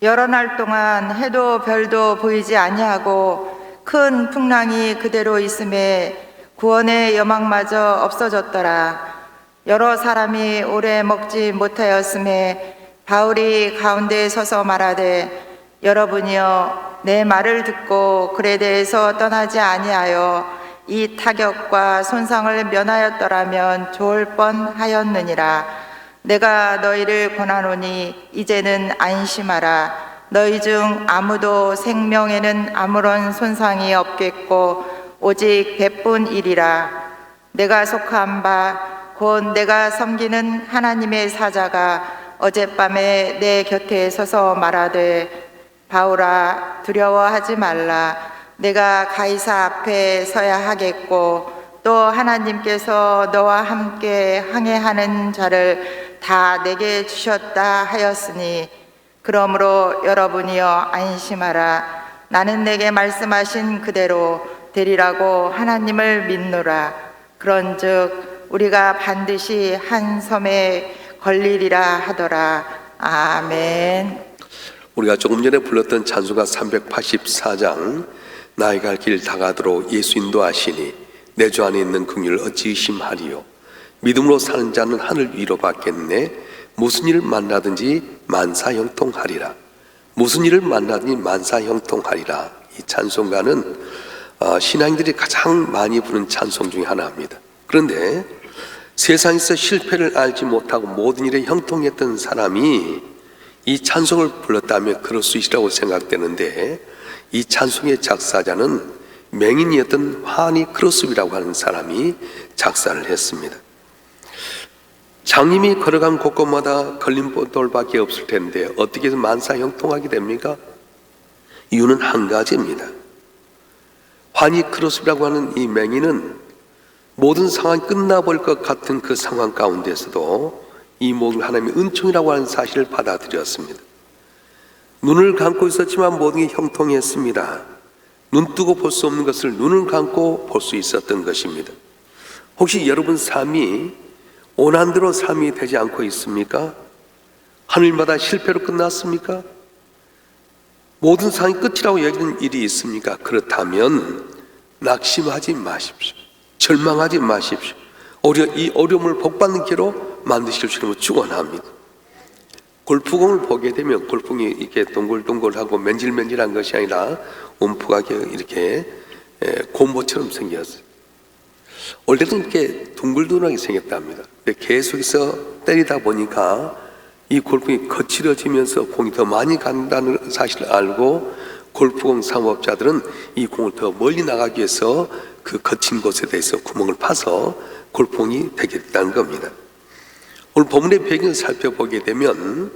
여러 날 동안 해도 별도 보이지 아니하고 큰 풍랑이 그대로 있음에 구원의 여망마저 없어졌더라. 여러 사람이 오래 먹지 못하였음에 바울이 가운데에 서서 말하되 여러분이여 내 말을 듣고 글에 대해서 떠나지 아니하여 이 타격과 손상을 면하였더라면 좋을 뻔하였느니라. 내가 너희를 권하노니 이제는 안심하라. 너희 중 아무도 생명에는 아무런 손상이 없겠고 오직 배뿐이리라. 내가 속한 바 곧 내가 섬기는 하나님의 사자가 어젯밤에 내 곁에 서서 말하되 바울아 두려워하지 말라. 내가 가이사 앞에 서야 하겠고 또 하나님께서 너와 함께 항해하는 자를 다 내게 주셨다 하였으니 그러므로 여러분이여 안심하라. 나는 내게 말씀하신 그대로 되리라고 하나님을 믿노라. 그런즉 우리가 반드시 한 섬에 걸리리라 하더라. 아멘. 우리가 조금 전에 불렀던 찬송가 384장 나의 갈 길 다가도록 예수 인도하시니 내 주 안에 있는 긍휼을 어찌 의심하리요. 믿음으로 사는 자는 하늘 위로 받겠네. 무슨 일을 만나든지 만사형통하리라. 무슨 일을 만나든지 만사형통하리라. 이 찬송가는 신앙인들이 가장 많이 부르는 찬송 중에 하나입니다. 그런데 세상에서 실패를 알지 못하고 모든 일에 형통했던 사람이 이 찬송을 불렀다면 그럴 수 있으라고 생각되는데, 이 찬송의 작사자는 맹인이었던 환희 크로스비라고 하는 사람이 작사를 했습니다. 장님이 걸어간 곳곳마다 걸림돌밖에 없을 텐데 어떻게 해서 만사형통하게 됩니까? 이유는 한 가지입니다. 환희 크로스비라고 하는 이 맹인은 모든 상황이 끝나버릴 것 같은 그 상황 가운데서도 이 모든 하나님의 은총이라고 하는 사실을 받아들였습니다. 눈을 감고 있었지만 모든 게 형통했습니다. 눈 뜨고 볼 수 없는 것을 눈을 감고 볼 수 있었던 것입니다. 혹시 여러분 삶이 원한대로 삶이 되지 않고 있습니까? 하늘마다 실패로 끝났습니까? 모든 상황이 끝이라고 여기는 일이 있습니까? 그렇다면 낙심하지 마십시오. 절망하지 마십시오. 이 어려움을 복받는 기로 만드실 주님을 축원합니다. 골프공을 보게 되면 골프공이 이렇게 동글동글하고 맨질맨질한 것이 아니라 움푹하게 이렇게 곰보처럼 생겼어요. 원래는 이렇게 둥글둥글하게 생겼답니다. 근데 계속해서 때리다 보니까 이 골프공이 거칠어지면서 공이 더 많이 간다는 사실을 알고 골프공 상업자들은 이 공을 더 멀리 나가기 위해서 그 거친 곳에 대해서 구멍을 파서 골프공이 되게 됐다는 겁니다. 오늘 본문의 배경을 살펴보게 되면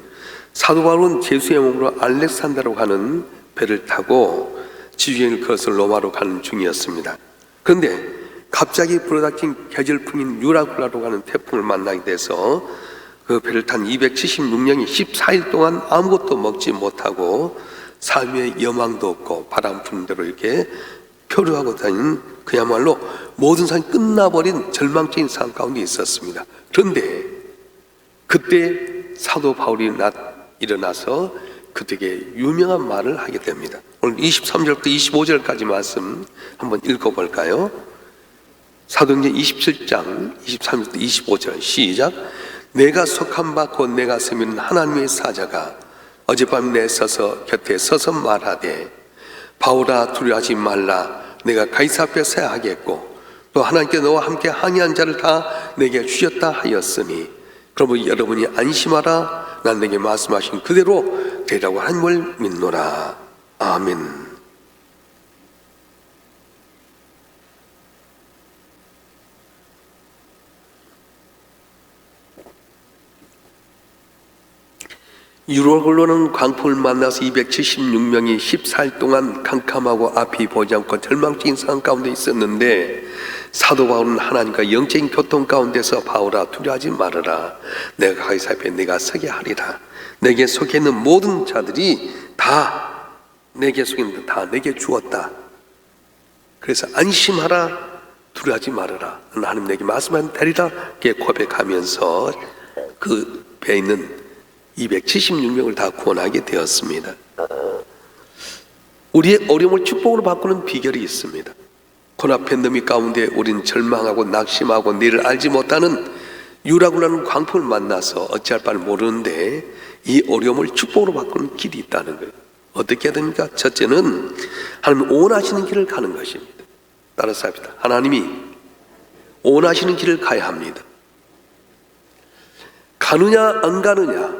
사도 바울은 제수의 몸으로 알렉산더라고 하는 배를 타고 지중해를 걸어서 로마로 가는 중이었습니다. 그런데 갑자기 불어닥친 계절풍인 유라굴라라고 하는 태풍을 만나게 돼서 그 배를 탄 276명이 14일 동안 아무것도 먹지 못하고 삶의 여망도 없고 바람 부는 대로 이렇게 표류하고 다니는 그야말로 모든 상황이 끝나버린 절망적인 상황 가운데 있었습니다. 그런데 그때 사도 바울이 일어나서 그들에게 유명한 말을 하게 됩니다. 오늘 23절부터 25절까지 말씀 한번 읽어볼까요? 사도행전 27장 23절부터 25절 시작. 내가 속한 바 곧 내가 섬기는 하나님의 사자가 어젯밤 내 곁에 서서 말하되 바울아 두려워하지 말라. 내가 가이사 앞에 서야 하겠고 또 하나님께 너와 함께 항해한 자를 다 내게 주셨다 하였으니 그러므로 여러분이 안심하라. 난 내게 말씀하신 그대로 되라고 하나님을 믿노라. 아멘. 유로글로는 광풍을 만나서 276명이 14일 동안 캄캄하고 앞이 보이지 않고 절망적인 상황 가운데 있었는데 사도 바울은 하나님과 영적인 교통 가운데서 바울아 두려워하지 말아라. 내가 가이사 앞에 내가 서게 하리라. 내게 속해 있는 모든 자들이 다 내게 속해 있는 다 내게 주었다. 그래서 안심하라. 두려워하지 말아라. 하나님 내게 말씀하신 대리라. 이렇게 고백하면서 그 배에 있는 276명을 다 구원하게 되었습니다. 우리의 어려움을 축복으로 바꾸는 비결이 있습니다. 코로나 팬데믹 가운데 우리는 절망하고 낙심하고 내일을 알지 못하는 유라굴라는 광풍을 만나서 어찌할 바를 모르는데 이 어려움을 축복으로 바꾸는 길이 있다는 거예요. 어떻게 해야 됩니까? 첫째는 하나님 원하시는 길을 가는 것입니다. 따라서 합시다. 하나님이 원하시는 길을 가야 합니다. 가느냐 안 가느냐,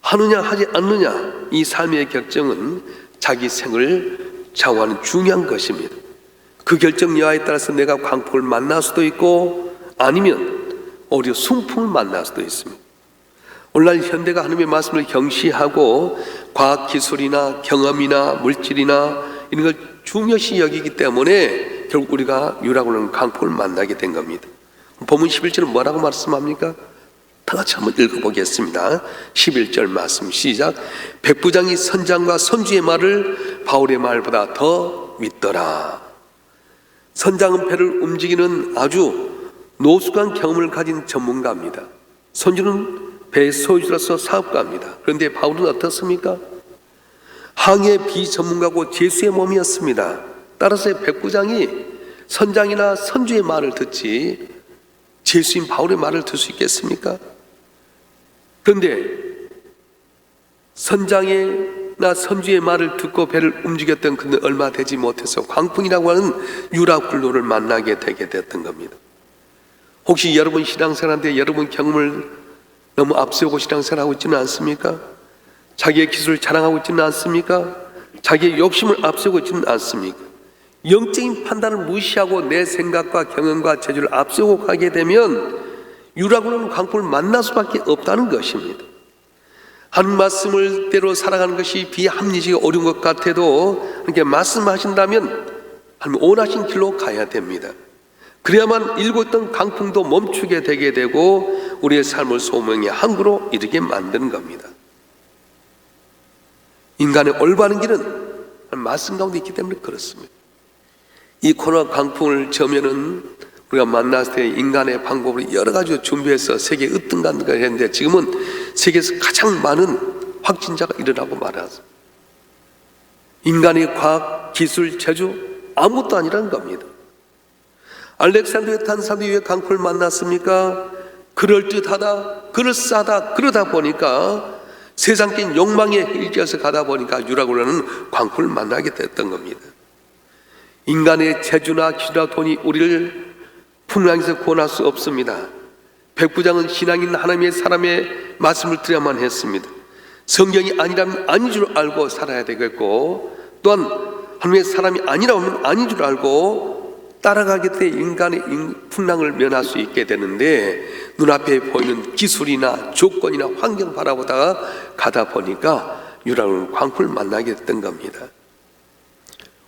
하느냐 하지 않느냐, 이 삶의 결정은 자기 생을 좌우하는 중요한 것입니다. 그 결정 여하에 따라서 내가 광풍을 만날 수도 있고 아니면 오히려 순풍을 만날 수도 있습니다. 오늘날 현대가 하나님의 말씀을 경시하고 과학기술이나 경험이나 물질이나 이런 걸 중요시 여기기 때문에 결국 우리가 유라굴라는 광풍을 만나게 된 겁니다. 본문 11절은 뭐라고 말씀합니까? 다 같이 한번 읽어보겠습니다. 11절 말씀 시작. 백부장이 선장과 선주의 말을 바울의 말보다 더 믿더라. 선장은 배를 움직이는 아주 노숙한 경험을 가진 전문가입니다. 선주는 배의 소유주로서 사업가입니다. 그런데 바울은 어떻습니까? 항해 비전문가고 재수의 몸이었습니다. 따라서 백부장이 선장이나 선주의 말을 듣지 재수인 바울의 말을 들을 수 있겠습니까? 그런데 선장이나 선주의 말을 듣고 배를 움직였던 그는 얼마 되지 못해서 광풍이라고 하는 유라굴로를 만나게 되게 됐던 겁니다. 혹시 여러분 신앙생활인데 여러분 경험을 너무 앞세우고 신앙생활하고 있지는 않습니까? 자기의 기술을 자랑하고 있지는 않습니까? 자기의 욕심을 앞세우고 있지는 않습니까? 영적인 판단을 무시하고 내 생각과 경험과 재주를 앞세우고 가게 되면 유라굴로는 광풍을 만날 수밖에 없다는 것입니다. 한 말씀을 대로 살아가는 것이 비합리적이 어려운 것 같아도 이렇게 말씀하신다면 하나님 원하신 길로 가야 됩니다. 그래야만 일고 있던 강풍도 멈추게 되게 되고 우리의 삶을 소명의 항구로 이르게 만드는 겁니다. 인간의 올바른 길은 말씀 가운데 있기 때문에 그렇습니다. 이 코로나 강풍을 저면은 우리가 만났을 때 인간의 방법으로 여러 가지 준비해서 세계에 으뜸간다고 했는데 지금은 세계에서 가장 많은 확진자가 일어나고 말았습니다. 인간의 과학, 기술, 재주 아무것도 아니라는 겁니다. 알렉산더의 탄사도 왜 강풍을 만났습니까? 그럴듯하다, 그럴싸하다, 그러다 보니까 세상적인 욕망에 일깨어서 가다 보니까 유라굴라는 광풍을 만나게 됐던 겁니다. 인간의 재주나 기술이나 돈이 우리를 풍랑에서 구원할 수 없습니다. 백부장은 신앙인 하나님의 사람의 말씀을 들어야만 했습니다. 성경이 아니라면 아닌 줄 알고 살아야 되겠고 또한 하나님의 사람이 아니라고 하면 아닌 줄 알고 따라가게 돼 인간의 풍랑을 면할 수 있게 되는데 눈앞에 보이는 기술이나 조건이나 환경 바라보다가 가다 보니까 유라굴라 광풍을 만나게 됐던 겁니다.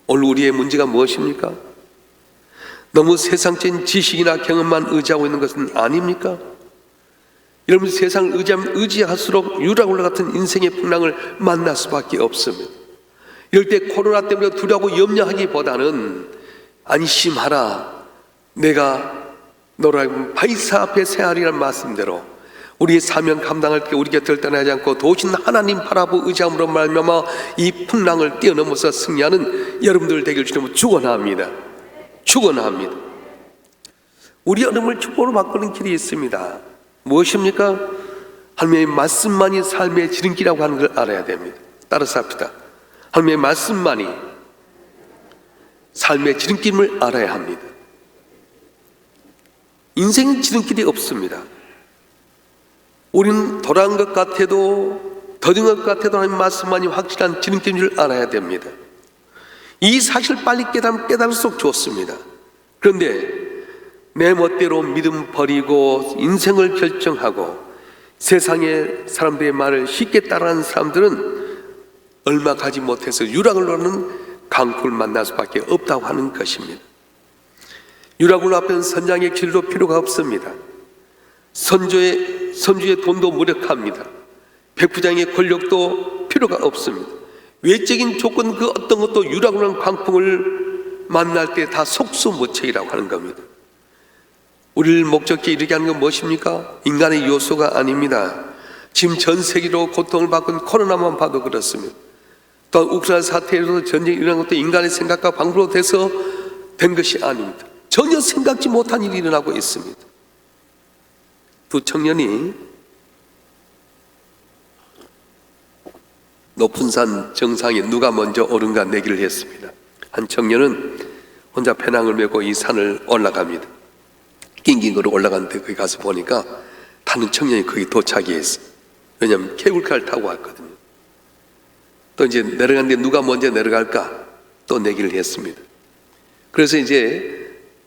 오늘 우리의 문제가 무엇입니까? 너무 세상적인 지식이나 경험만 의지하고 있는 것은 아닙니까? 여러분 세상을 의지하면 의지할수록 유라굴라 같은 인생의 풍랑을 만날 수밖에 없습니다. 이럴 때 코로나 때문에 두려워하고 염려하기보다는 안심하라, 내가 너로 하여금 바위사 앞에 새하리라는 말씀대로 우리의 사명 감당할 때 우리 곁을 떠나지 않고 도우신 하나님 바라보 의지함으로 말미암아 이 풍랑을 뛰어넘어서 승리하는 여러분들 되길 주님으로 축원합니다. 축원합니다. 우리 어려움을 축복으로 바꾸는 길이 있습니다. 무엇입니까? 하나님의 말씀만이 삶의 지름길이라고 하는 걸 알아야 됩니다. 따라서 합시다. 하나님의 말씀만이 삶의 지름길을 알아야 합니다. 인생은 지름길이 없습니다. 우리는 돌아간 것 같아도 더딘 것 같아도 하나님 말씀만이 확실한 지름길인 줄 알아야 됩니다. 이 사실을 빨리 깨달을수록 좋습니다. 그런데 내 멋대로 믿음 버리고 인생을 결정하고 세상의 사람들의 말을 쉽게 따라하는 사람들은 얼마 가지 못해서 유라굴로는 강풍을 만날 수밖에 없다고 하는 것입니다. 유라굴로 앞에는 선장의 길도 필요가 없습니다. 선주의 돈도 무력합니다. 백부장의 권력도 필요가 없습니다. 외적인 조건 그 어떤 것도 유라굴로는 강풍을 만날 때 다 속수무책이라고 하는 겁니다. 우리를 목적지에 이르게 하는 건 무엇입니까? 인간의 요소가 아닙니다. 지금 전 세계로 고통을 받고 코로나만 봐도 그렇습니다. 또한 우크라이나 사태에서 전쟁이 일어난 것도 인간의 생각과 방법으로 돼서 된 것이 아닙니다. 전혀 생각지 못한 일이 일어나고 있습니다. 두 청년이 높은 산 정상에 누가 먼저 오른가 내기를 했습니다. 한 청년은 혼자 배낭을 메고 이 산을 올라갑니다. 낑낑거려 올라갔는데 거기 가서 보니까 다른 청년이 거기 도착했어요. 왜냐하면 케이블카를 타고 왔거든요. 또 이제 내려갔는데 누가 먼저 내려갈까 또 내기를 했습니다. 그래서 이제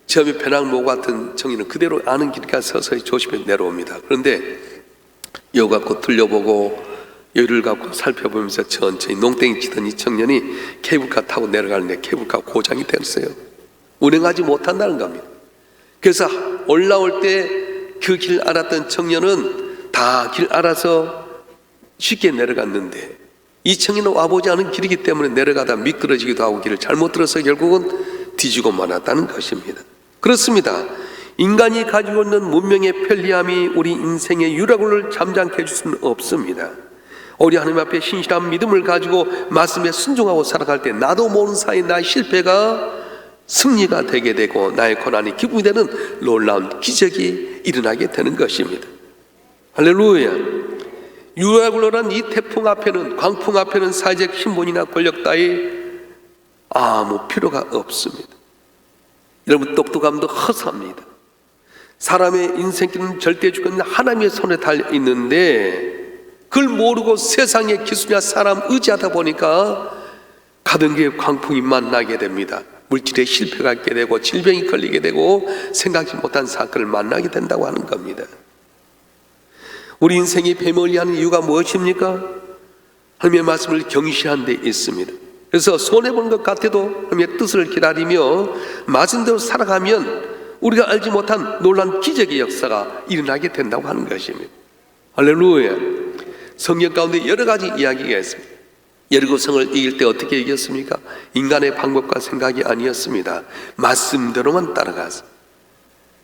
처음에 배낭 모고 같은 청년은 그대로 아는 길가 서서히 조심히 내려옵니다. 그런데 여우 갖고 들려보고 여유를 갖고 살펴보면서 천천히 농땡이 치던 이 청년이 케이블카 타고 내려가는데 케이블카 고장이 됐어요. 운행하지 못한다는 겁니다. 그래서 올라올 때 그 길 알았던 청년은 다 길 알아서 쉽게 내려갔는데 이 청년은 와보지 않은 길이기 때문에 내려가다 미끄러지기도 하고 길을 잘못 들어서 결국은 뒤지고 말았다는 것입니다. 그렇습니다. 인간이 가지고 있는 문명의 편리함이 우리 인생의 유라굴을 잠잠케 해줄 수는 없습니다. 우리 하나님 앞에 신실한 믿음을 가지고 말씀에 순종하고 살아갈 때 나도 모르는 사이 나의 실패가 승리가 되게 되고 나의 고난이 기쁨이 되는 놀라운 기적이 일어나게 되는 것입니다. 할렐루야. 유라굴로란 이 태풍 앞에는, 광풍 앞에는 사회적 신분이나 권력 따위 아무 필요가 없습니다. 여러분, 똑똑함도 허사합니다. 사람의 인생길은 절대 주권은 하나님의 손에 달려 있는데 그걸 모르고 세상의 기술이나 사람 의지하다 보니까 가던 길에 광풍이 만나게 됩니다. 물질에 실패가 있게 되고 질병이 걸리게 되고 생각지 못한 사건을 만나게 된다고 하는 겁니다. 우리 인생이 배멀리하는 이유가 무엇입니까? 하나님의 말씀을 경시한 데 있습니다. 그래서 손해보는 것 같아도 하나님의 뜻을 기다리며 말씀대로 살아가면 우리가 알지 못한 놀라운 기적의 역사가 일어나게 된다고 하는 것입니다. 할렐루야. 성경 가운데 여러 가지 이야기가 있습니다. 여리고성을 이길 때 어떻게 이겼습니까? 인간의 방법과 생각이 아니었습니다. 말씀대로만 따라가서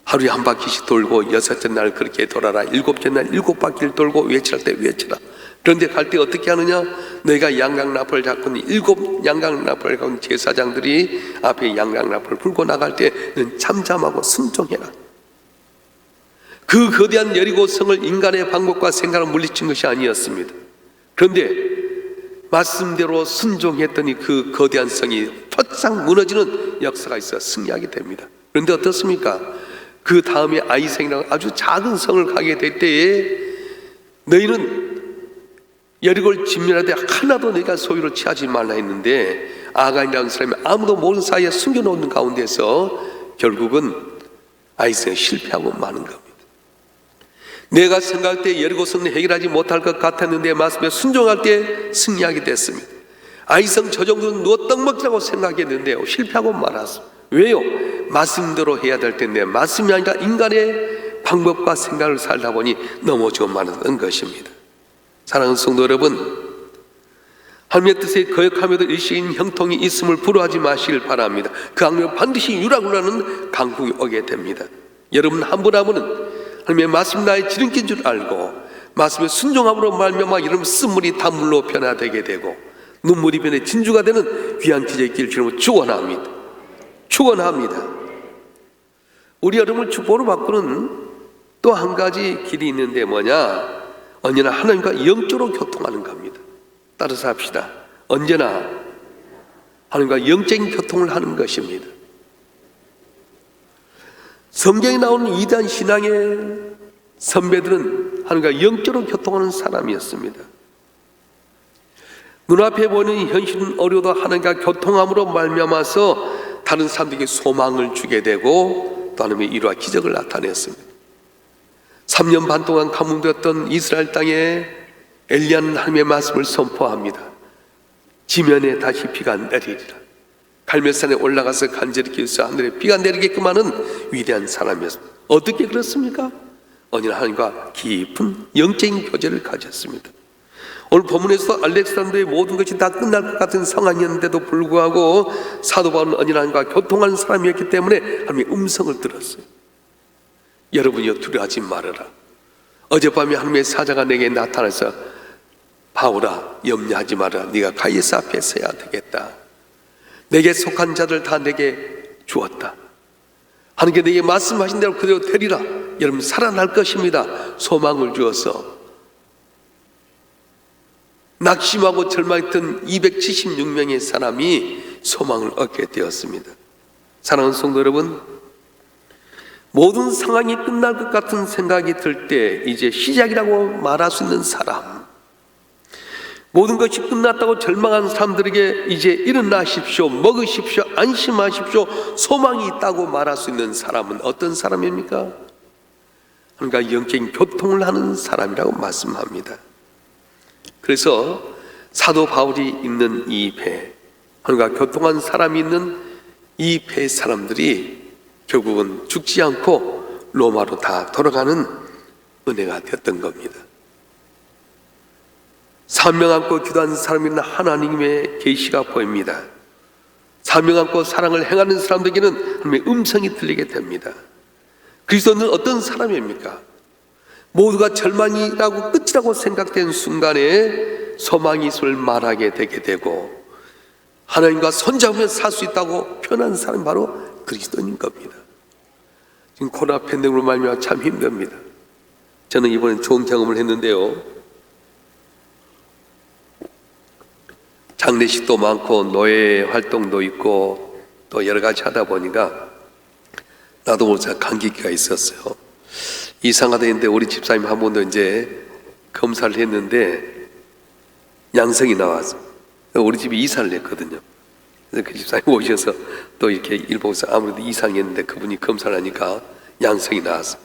하루에 한 바퀴씩 돌고 여섯째 날 그렇게 돌아라, 일곱째 날 일곱 바퀴를 돌고 외칠 때 외치라. 그런데 갈 때 어떻게 하느냐? 너희가 양강나팔을 잡고 일곱 양강나팔을 갖고 제사장들이 앞에 양강나팔을 불고 나갈 때는 잠잠하고 순종해라. 그 거대한 여리고성을 인간의 방법과 생각을 물리친 것이 아니었습니다. 그런데 말씀대로 순종했더니 그 거대한 성이 바싹 무너지는 역사가 있어 승리하게 됩니다. 그런데 어떻습니까? 그 다음에 아이생이라는 아주 작은 성을 가게 될 때에 너희는 여리고를 진멸하되 하나도 너희가 소유를 취하지 말라 했는데 아간이라는 사람이 아무도 모르는 사이에 숨겨놓는 가운데서 결국은 아이생이 실패하고 마는 겁니다. 내가 생각할 때 여리고성은 해결하지 못할 것 같았는데 말씀에 순종할 때 승리하게 됐습니다. 아이성 저 정도는 누워 떡 먹자고 생각했는데요, 실패하고 말았습니다. 왜요? 말씀대로 해야 될 텐데 말씀이 아니라 인간의 방법과 생각을 살다 보니 넘어지고 말았던 것입니다. 사랑하는 성도 여러분, 하나님의 뜻에 거역하며도 일시인 형통이 있음을 부러워하지 마시길 바랍니다. 그 악명은 반드시 유라굴라는 강풍이 오게 됩니다. 여러분 한 분 한 분은 하나님의 말씀 나의 지름길인 줄 알고 말씀의 순종함으로 말미암아 여러분 쓴물이 단물로 변화되게 되고 눈물이 변해 진주가 되는 귀한 기적의 길을 주님을 축원합니다. 축원합니다. 우리 여러분을 축복으로 바꾸는 또 한 가지 길이 있는데 뭐냐? 언제나 하나님과 영적으로 교통하는 겁니다. 따라서 합시다. 언제나 하나님과 영적인 교통을 하는 것입니다. 성경에 나오는 이단 신앙의 선배들은 하나님과 영적으로 교통하는 사람이었습니다. 눈앞에 보이는 현실은 어려워도 하나님과 교통함으로 말미암아서 다른 사람들에게 소망을 주게 되고 또 하나님의 일화 기적을 나타냈습니다. 3년 반 동안 감금되었던 이스라엘 땅에 엘리야는 하나님의 말씀을 선포합니다. 지면에 다시 비가 내리리라. 갈멜산에 올라가서 간절히 기도해서 하늘에 비가 내리게끔 하는 위대한 사람이었습니다. 어떻게 그렇습니까? 언제나 하나님과 깊은 영적인 교제를 가졌습니다. 오늘 본문에서 알렉산더의 모든 것이 다 끝날 것 같은 상황이었는데도 불구하고 사도 바울은 언제나 하나님과 교통하는 사람이었기 때문에 하나님의 음성을 들었어요. 여러분이여 두려워하지 말아라. 어젯밤에 하나님의 사자가 내게 나타나서 바울아 염려하지 마라. 네가 가이사 앞에 서야 되겠다. 내게 속한 자들 다 내게 주었다. 하나님께 내게 말씀하신 대로 그대로 되리라. 여러분 살아날 것입니다. 소망을 주어서 낙심하고 절망했던 276명의 사람이 소망을 얻게 되었습니다. 사랑하는 성도 여러분, 모든 상황이 끝날 것 같은 생각이 들 때 이제 시작이라고 말할 수 있는 사람, 모든 것이 끝났다고 절망하는 사람들에게 이제 일어나십시오, 먹으십시오, 안심하십시오, 소망이 있다고 말할 수 있는 사람은 어떤 사람입니까? 그러니까 영적인 교통을 하는 사람이라고 말씀합니다. 그래서 사도 바울이 있는 이 배, 그러니까 교통한 사람이 있는 이 배 사람들이 결국은 죽지 않고 로마로 다 돌아가는 은혜가 되었던 겁니다. 사명 안고 기도하는 사람에는 하나님의 계시가 보입니다. 사명 안고 사랑을 행하는 사람들에게는 하나님의 음성이 들리게 됩니다. 그리스도는 어떤 사람입니까? 모두가 절망이라고 끝이라고 생각된 순간에 소망이 있음을 말하게 되게 되고 하나님과 손잡으며 살 수 있다고 표현한 사람이 바로 그리스도인 겁니다. 지금 코로나 팬데믹으로 말미암아 참 힘듭니다. 저는 이번에 좋은 경험을 했는데요, 장례식도 많고 노예 활동도 있고 또 여러 가지 하다 보니까 나도 모르게 감기기가 있었어요. 이상하다 했는데 우리 집사님 한 번도 이제 검사를 했는데 양성이 나왔어요. 우리 집이 이사를 했거든요. 그래서 그 집사님 오셔서 또 이렇게 일 보고서 아무래도 이상했는데 그분이 검사를 하니까 양성이 나왔어요.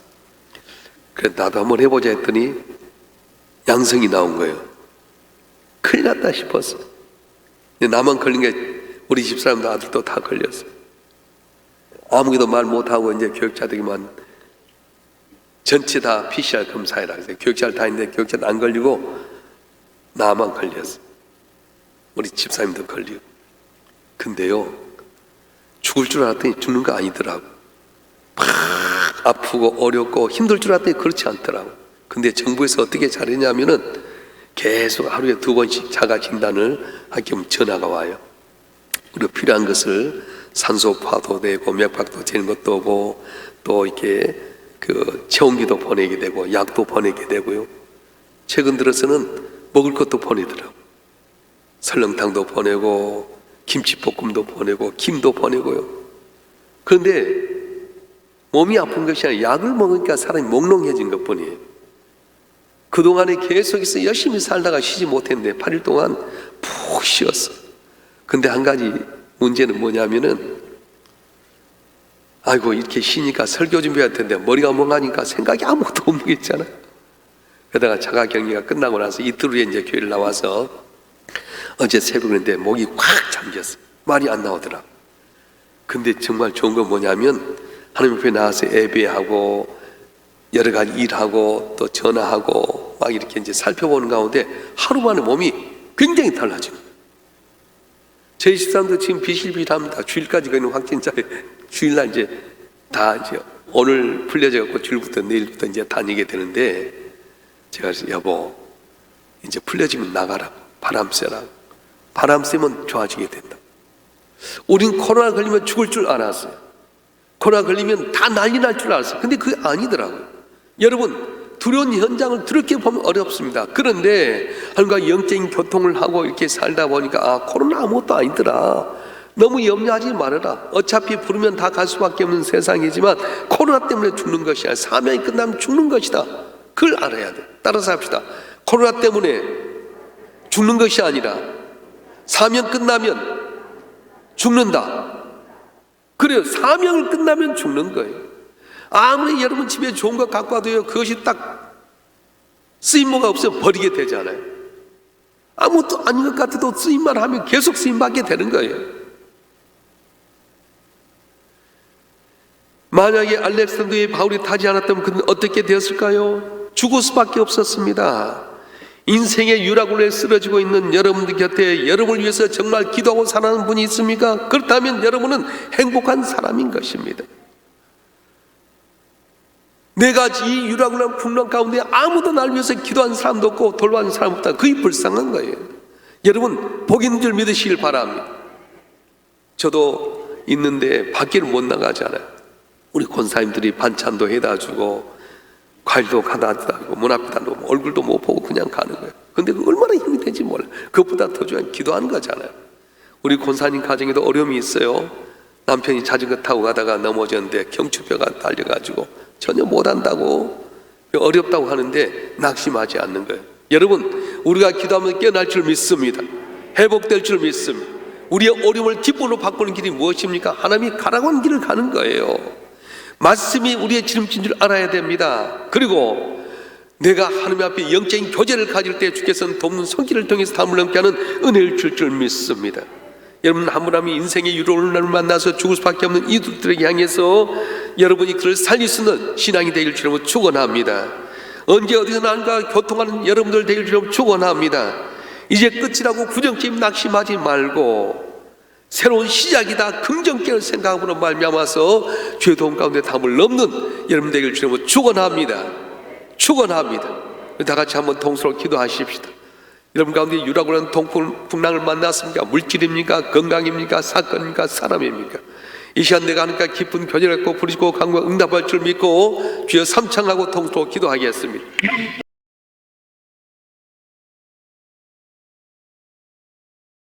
그래서 나도 한번 해보자 했더니 양성이 나온 거예요. 큰일 났다 싶었어요. 근데 나만 걸린 게 우리 집사람도 아들도 다 걸렸어요. 아무것도 말 못하고 이제 교육자들이만 전체 다 PCR 검사해라. 그래서 교육자를 다 했는데 교육자는 안 걸리고 나만 걸렸어요. 우리 집사님도 걸리고. 근데요, 죽을 줄 알았더니 죽는 거 아니더라고. 막 아프고 어렵고 힘들 줄 알았더니 그렇지 않더라고. 근데 정부에서 어떻게 잘했냐면은 계속 하루에 2번씩 자가 진단을 하게 하면 전화가 와요. 그리고 필요한 것을 산소파도 되고 맥박도 재는 것도 오고 또 이렇게 그 체온기도 보내게 되고 약도 보내게 되고요. 최근 들어서는 먹을 것도 보내더라고. 설렁탕도 보내고 김치볶음도 보내고 김도 보내고요. 그런데 몸이 아픈 것이 아니라 약을 먹으니까 사람이 몽롱해진 것뿐이에요. 그동안에 계속해서 열심히 살다가 쉬지 못했는데 8일 동안 푹 쉬었어. 근데 한 가지 문제는 뭐냐면은 아이고 이렇게 쉬니까 설교 준비할 텐데 머리가 멍하니까 생각이 아무것도 없는 게 있잖아요. 그러다가 자가격리가 끝나고 나서 이틀 후에 이제 교회를 나와서 어제 새벽인데 목이 꽉 잠겼어. 말이 안 나오더라. 근데 정말 좋은 건 뭐냐면 하나님 앞에 나와서 예배하고 여러 가지 일하고 또 전화하고 막 이렇게 이제 살펴보는 가운데 하루 만에 몸이 굉장히 달라지는 거예요. 저희 집사람도 지금 비실비실합니다. 주일까지 가는 확진자에 주일날 이제 다 이제 오늘 풀려져 갖고 주일부터 내일부터 이제 다니게 되는데 제가 여보 이제 풀려지면 나가라고, 바람 쐬라고. 바람 쐬면 좋아지게 된다. 우린 코로나 걸리면 죽을 줄 알았어요. 코로나 걸리면 다 난리 날 줄 알았어요. 근데 그게 아니더라고요. 여러분 두려운 현장을 그렇게 보면 어렵습니다. 그런데 하나님과 영적인 교통을 하고 이렇게 살다 보니까 아 코로나 아무것도 아니더라. 너무 염려하지 말아라. 어차피 부르면 다 갈 수밖에 없는 세상이지만 코로나 때문에 죽는 것이 아니라 사명이 끝나면 죽는 것이다. 그걸 알아야 돼. 따라서 합시다. 코로나 때문에 죽는 것이 아니라 사명 끝나면 죽는다. 그래요. 사명을 끝나면 죽는 거예요. 아무리 여러분 집에 좋은 거 갖고 와도요, 그것이 딱 쓰임모가 없으면 버리게 되잖아요. 아무것도 아닌 것 같아도 쓰임만 하면 계속 쓰임받게 되는 거예요. 만약에 알렉산드리아에 바울이 타지 않았다면 그는 어떻게 되었을까요? 죽을 수밖에 없었습니다. 인생의 유라굴에 쓰러지고 있는 여러분들 곁에 여러분을 위해서 정말 기도하고 살아가는 분이 있습니까? 그렇다면 여러분은 행복한 사람인 것입니다. 내가 이 유라굴라 풍랑 가운데 아무도 날 위해서 기도한 사람도 없고 돌봐준 사람 없다. 그게 불쌍한 거예요. 여러분 복 있는 줄 믿으시길 바랍니다. 저도 있는데 밖에를 못 나가잖아요. 우리 권사님들이 반찬도 해다 주고 과일도 갖다 주고 문 앞에다 놓으면 얼굴도 못 보고 그냥 가는 거예요. 근데 그 얼마나 힘이 되지 몰라. 그것보다 더 중요한 기도하는 거잖아요. 우리 권사님 가정에도 어려움이 있어요. 남편이 자전거 타고 가다가 넘어졌는데 경추뼈가 달려가지고 전혀 못한다고 어렵다고 하는데 낙심하지 않는 거예요. 여러분 우리가 기도하면 깨어날 줄 믿습니다. 회복될 줄 믿습니다. 우리의 어려움을 기쁨으로 바꾸는 길이 무엇입니까? 하나님이 가라고 하는 길을 가는 거예요. 말씀이 우리의 지름진 줄 알아야 됩니다. 그리고 내가 하나님 앞에 영적인 교제를 가질 때 주께서는 돕는 손길을 통해서 담을 넘게 하는 은혜를 줄 줄 믿습니다. 여러분 한 분 한 분이 인생의 유로를 만나서 죽을 수밖에 없는 이들에게 향해서 여러분이 그를 살릴 수 있는 신앙이 되길 주님으로 축원합니다. 언제 어디서 난가 교통하는 여러분들 되길 주님으로 축원합니다. 이제 끝이라고 부정적인 낙심하지 말고 새로운 시작이다 긍정적인 생각으로 말미암아서 죄 도움 가운데 담을 넘는 여러분 되길 주님으로 축원합니다. 축원합니다. 다 같이 한번 통수로 기도하십시다. 여러분 가운데 유라굴라 풍랑을 만났습니까? 물질입니까? 건강입니까? 사건입니까? 사람입니까? 이 시간 내가 하니까 깊은 교제를 갖고 부르시고 강구와 응답할 줄 믿고 주여 삼창하고 통수로 기도하겠습니다.